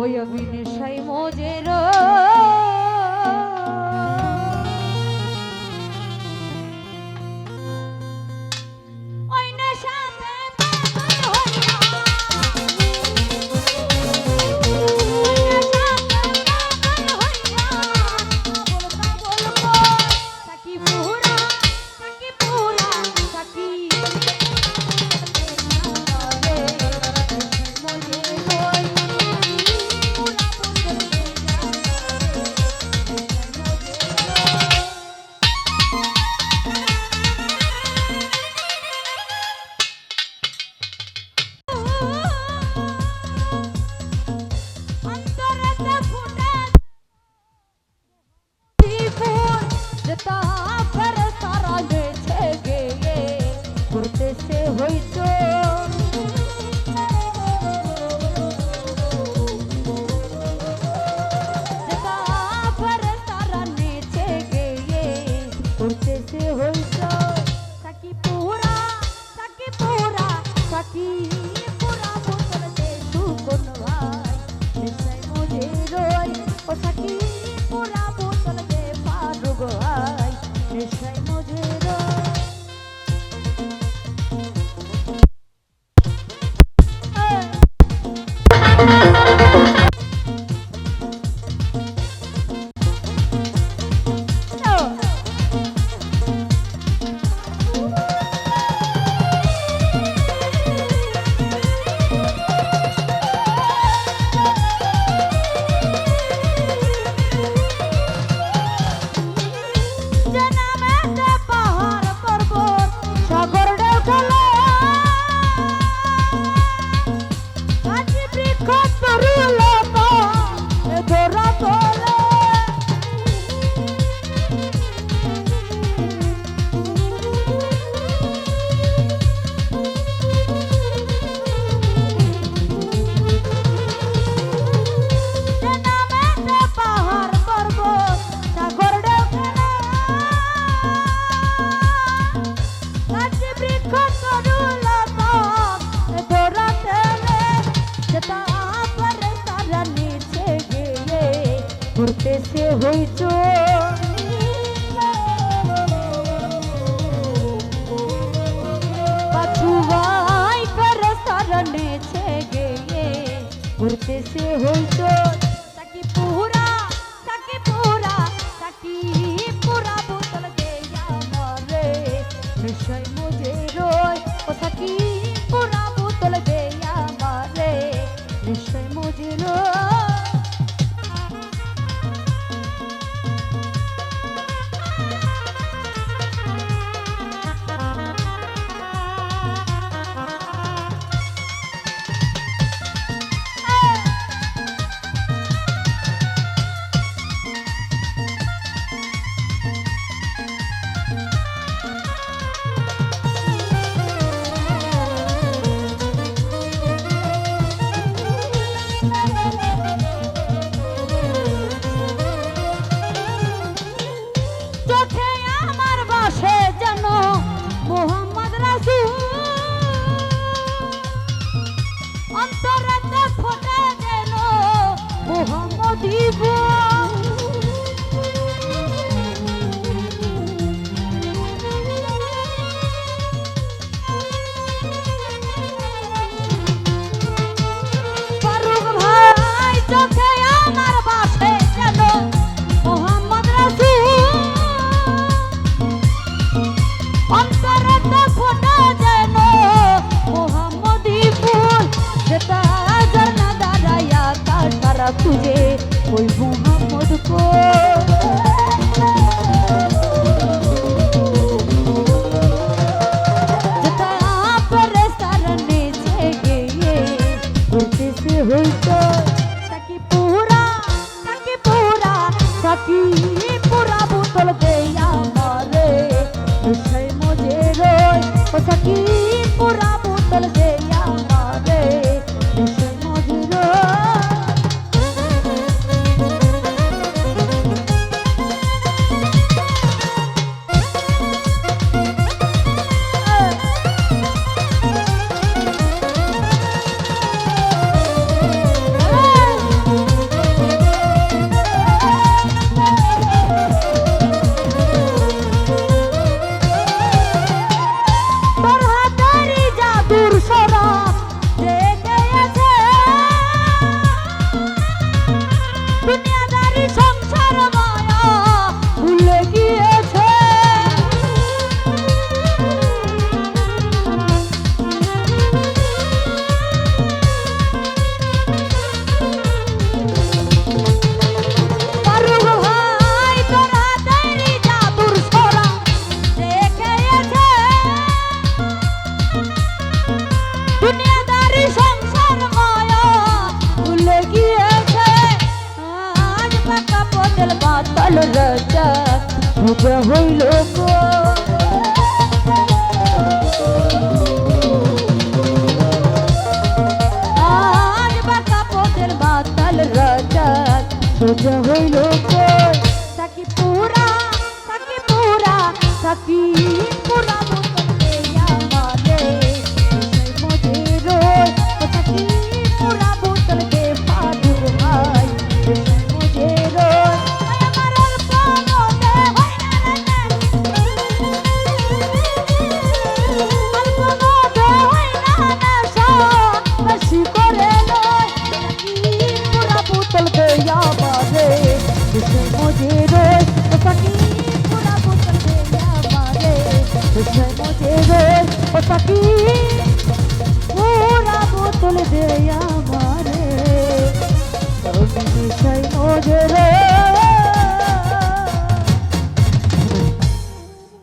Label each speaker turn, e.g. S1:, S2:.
S1: ওই অবিনেশাই মোজের করতেছে হইতো করতেছে হইতো সাকি পুরা সাকি পুরা বোতল দে সুকন ভাই নেশায় মজে রই ও সাকি পুরা বোতল দে ফারুক ভাই নেশায় মজে রই করতেছে হইতো পাছু ভাই ফেরেশতারনেছে গিয়ে করতেছে হইতো সাকি পুরা বোতল দে আমারে নেশায় মজে রই ও সাকি পুরা বোতল দে আমারে নেশায় মজে রই तुझे कोई मोहम्मद को जता फरेशतारने छेगे করতেছে হইতো সাকি পুরা বোতল দে আমারে নেশায় মজে রই ও সাকি পুরা বোতল দে আমারে নেশায় মজে রই সোজা হইল আর বাঁকা পথের মাতাল রাজা সোজা হইল সাকি পুরা সাকি পুরা সাকি পুরা বোতল দেয়া মারে সেই মজে রোয় সাকি পুরা বোতল দে ফাটু ভাই সেই মজে রোয় আমার অল্প মতে হয় না অল্প মতে হয় না বেশি করে লয় সাকি পুরা বোতল দেয়া মারে সেই মজে রোয় সাকি পুরা বোতল দেয়া মারে সেই মজে রোয় সাকি পুরা বোতল দেয়া মারে সেই মজে রোয়